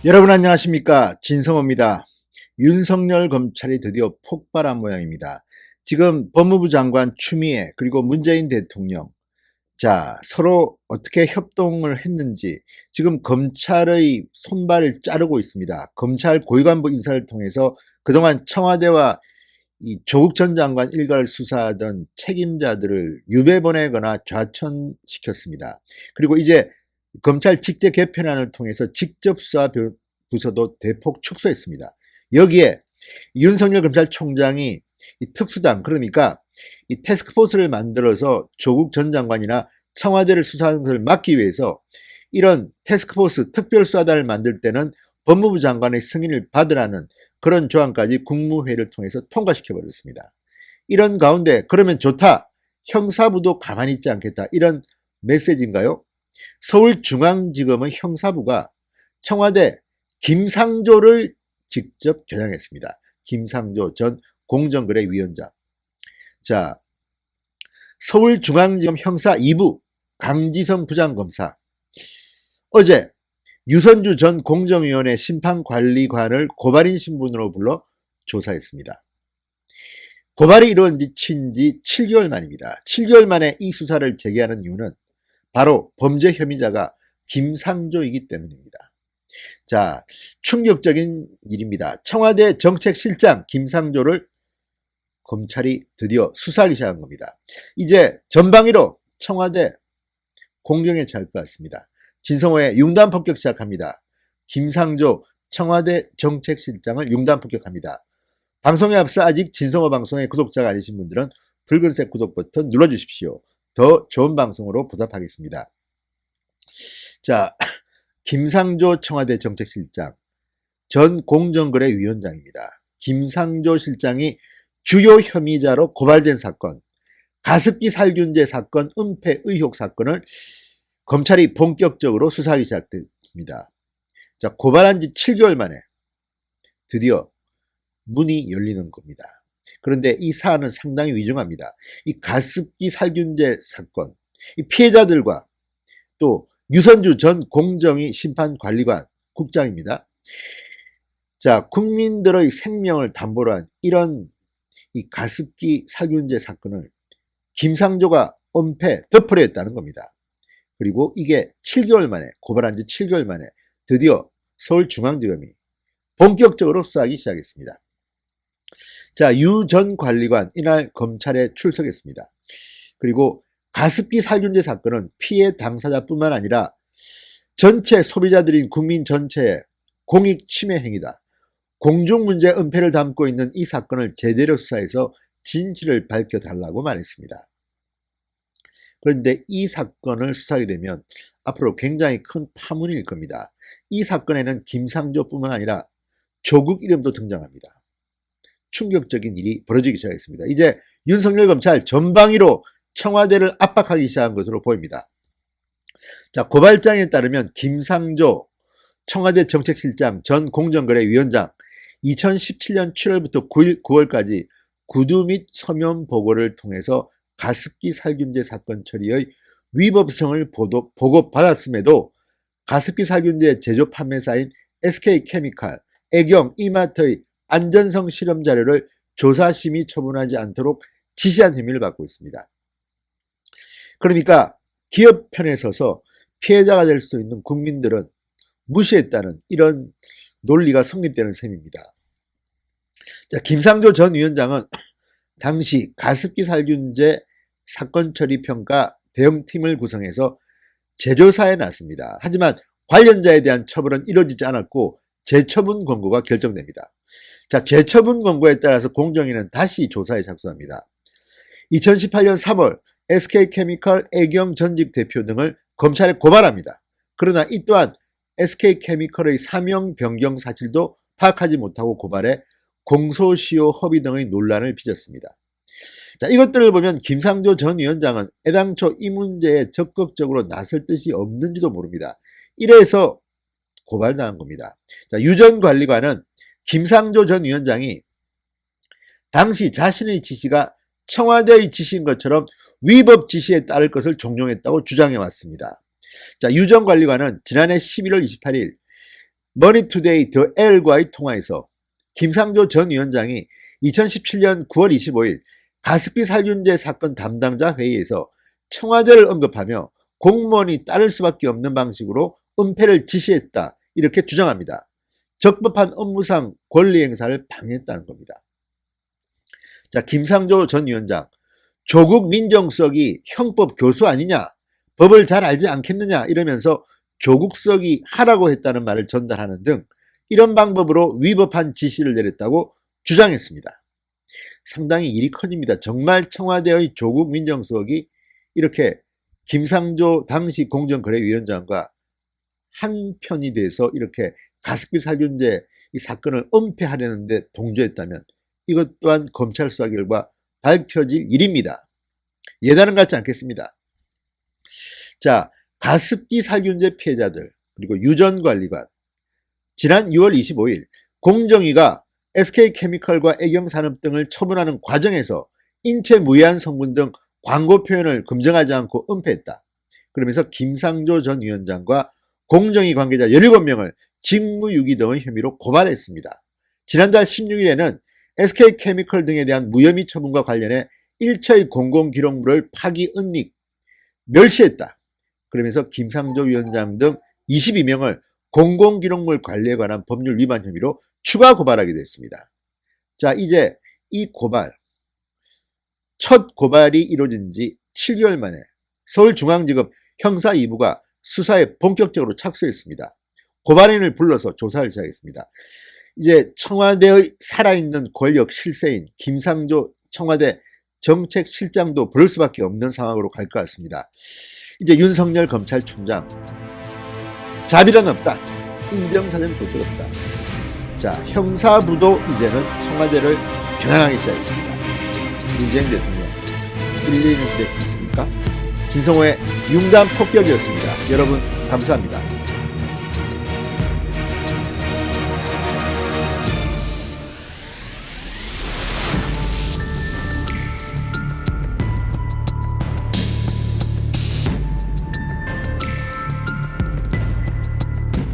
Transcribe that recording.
여러분 안녕하십니까, 진성호입니다. 윤석열 검찰이 드디어 폭발한 모양입니다. 지금 법무부 장관 추미애 그리고 문재인 대통령, 서로 어떻게 협동을 했는지 지금 검찰의 손발을 자르고 있습니다. 검찰 고위간부 인사를 통해서 그동안 청와대와 이 조국 전 장관 일가를 수사하던 책임자들을 유배 보내거나 좌천시켰습니다. 그리고 이제 검찰 직제 개편안을 통해서 직접 수사 부서도 대폭 축소했습니다. 여기에 윤석열 검찰총장이 이 특수당, 그러니까 이 태스크포스를 만들어서 조국 전 장관이나 청와대를 수사하는 것을 막기 위해서 이런 태스크포스 특별수사단을 만들 때는 법무부 장관의 승인을 받으라는 그런 조항까지 국무회의를 통해서 통과시켜버렸습니다. 이런 가운데 그러면 좋다, 형사부도 가만히 있지 않겠다, 이런 메시지인가요? 서울중앙지검의 형사부가 청와대 김상조를 직접 겨냥했습니다. 김상조 전 공정거래위원장. 서울중앙지검 형사 2부 강지성 부장검사, 어제 유선주 전 공정위원회 심판관리관을 고발인 신분으로 불러 조사했습니다. 고발이 이루어진 지 7개월 만입니다. 7개월 만에 이 수사를 재개하는 이유는 바로 범죄 혐의자가 김상조이기 때문입니다. 충격적인 일입니다. 청와대 정책실장 김상조를 검찰이 드디어 수사하기 시작한 겁니다. 이제 전방위로 청와대 공경에 잘 것 같습니다. 진성호의 융단 폭격 시작합니다. 김상조 청와대 정책실장을 융단 폭격합니다. 방송에 앞서 아직 진성호 방송의 구독자가 아니신 분들은 붉은색 구독 버튼 눌러주십시오. 더 좋은 방송으로 보답하겠습니다. 김상조 청와대 정책실장, 전 공정거래위원장입니다. 김상조 실장이 주요 혐의자로 고발된 사건, 가습기 살균제 사건 은폐 의혹 사건을 검찰이 본격적으로 수사하기 시작됩니다. 고발한 지 7개월 만에 드디어 문이 열리는 겁니다. 그런데 이 사안은 상당히 위중합니다. 이 가습기 살균제 사건, 이 피해자들과 또 유선주 전 공정위 심판관리관 국장입니다. 국민들의 생명을 담보로 한 이런 이 가습기 살균제 사건을 김상조가 은폐, 덮으려 했다는 겁니다. 그리고 이게 7개월 만에, 고발한 지 7개월 만에 드디어 서울중앙지검이 본격적으로 수사하기 시작했습니다. 유 전 관리관 이날 검찰에 출석했습니다. 그리고 가습기 살균제 사건은 피해 당사자뿐만 아니라 전체 소비자들인 국민 전체의 공익 침해 행위다. 공중문제 은폐를 담고 있는 이 사건을 제대로 수사해서 진실을 밝혀달라고 말했습니다. 그런데 이 사건을 수사하게 되면 앞으로 굉장히 큰 파문이 일 겁니다. 이 사건에는 김상조뿐만 아니라 조국 이름도 등장합니다. 충격적인 일이 벌어지기 시작했습니다. 이제 윤석열 검찰 전방위로 청와대를 압박하기 시작한 것으로 보입니다. 고발장에 따르면 김상조 청와대 정책실장 전 공정거래위원장 2017년 7월부터 9월까지 구두 및 서면 보고를 통해서 가습기 살균제 사건 처리의 위법성을 보고받았음에도 가습기 살균제 제조 판매사인 SK케미칼, 애경, 이마트의 안전성 실험 자료를 조사심의 처분하지 않도록 지시한 혐의를 받고 있습니다. 그러니까 기업 편에 서서 피해자가 될 수 있는 국민들은 무시했다는 이런 논리가 성립되는 셈입니다. 김상조 전 위원장은 당시 가습기 살균제 사건 처리 평가 대응팀을 구성해서 재조사에 나섭니다. 하지만 관련자에 대한 처벌은 이루어지지 않았고 재처분 권고가 결정됩니다. 재처분 권고에 따라서 공정위는 다시 조사에 착수합니다. 2018년 3월 SK케미칼 애경 전직 대표 등을 검찰에 고발합니다. 그러나 이 또한 SK케미칼의 사명 변경 사실도 파악하지 못하고 고발해 공소시효 허위 등의 논란을 빚었습니다. 이것들을 보면 김상조 전 위원장은 애당초 이 문제에 적극적으로 나설 뜻이 없는지도 모릅니다. 이래서 고발당한 겁니다. 유 전 관리관은 김상조 전 위원장이 당시 자신의 지시가 청와대의 지시인 것처럼 위법 지시에 따를 것을 종용했다고 주장해 왔습니다. 유 전 관리관은 지난해 11월 28일 머니투데이 더 L과의 통화에서 김상조 전 위원장이 2017년 9월 25일 가습기 살균제 사건 담당자 회의에서 청와대를 언급하며 공무원이 따를 수밖에 없는 방식으로 은폐를 지시했다, 이렇게 주장합니다. 적법한 업무상 권리 행사를 방해했다는 겁니다. 자, 김상조 전 위원장, 조국 민정수석이 형법 교수 아니냐, 법을 잘 알지 않겠느냐 이러면서 조국석이 하라고 했다는 말을 전달하는 등 이런 방법으로 위법한 지시를 내렸다고 주장했습니다. 상당히 일이 커집니다. 정말 청와대의 조국 민정수석이 이렇게 김상조 당시 공정거래위원장과 한편이 돼서 이렇게 가습기 살균제 이 사건을 은폐하려는데 동조했다면 이것 또한 검찰 수사 결과 밝혀질 일입니다. 예단은 같지 않겠습니다. 자, 가습기 살균제 피해자들 그리고 유전관리관, 지난 6월 25일 공정위가 SK케미칼과 애경산업 등을 처분하는 과정에서 인체 무해한 성분 등 광고 표현을 검증하지 않고 은폐했다, 그러면서 김상조 전 위원장과 공정위 관계자 17명을 직무유기 등의 혐의로 고발했습니다. 지난달 16일에는 SK케미칼 등에 대한 무혐의 처분과 관련해 일체의 공공기록물을 파기, 은닉, 멸시했다, 그러면서 김상조 위원장 등 22명을 공공기록물 관리에 관한 법률 위반 혐의로 추가 고발하게 됐습니다. 자, 이제 이 고발, 첫 고발이 이루어진 지 7개월 만에 서울중앙지검 형사 2부가 수사에 본격적으로 착수했습니다. 고발인을 불러서 조사를 시작했습니다. 이제 청와대의 살아있는 권력 실세인 김상조 청와대 정책실장도 부를 수밖에 없는 상황으로 갈 것 같습니다. 이제 윤석열 검찰총장, 자비는 없다, 인정사정 부끄럽다. 자, 형사부도 이제는 청와대를 겨냥하기 시작했습니다. 문재인 대통령 끌리는 데 있습니까? 진성호의 융단 폭격이었습니다. 여러분 감사합니다.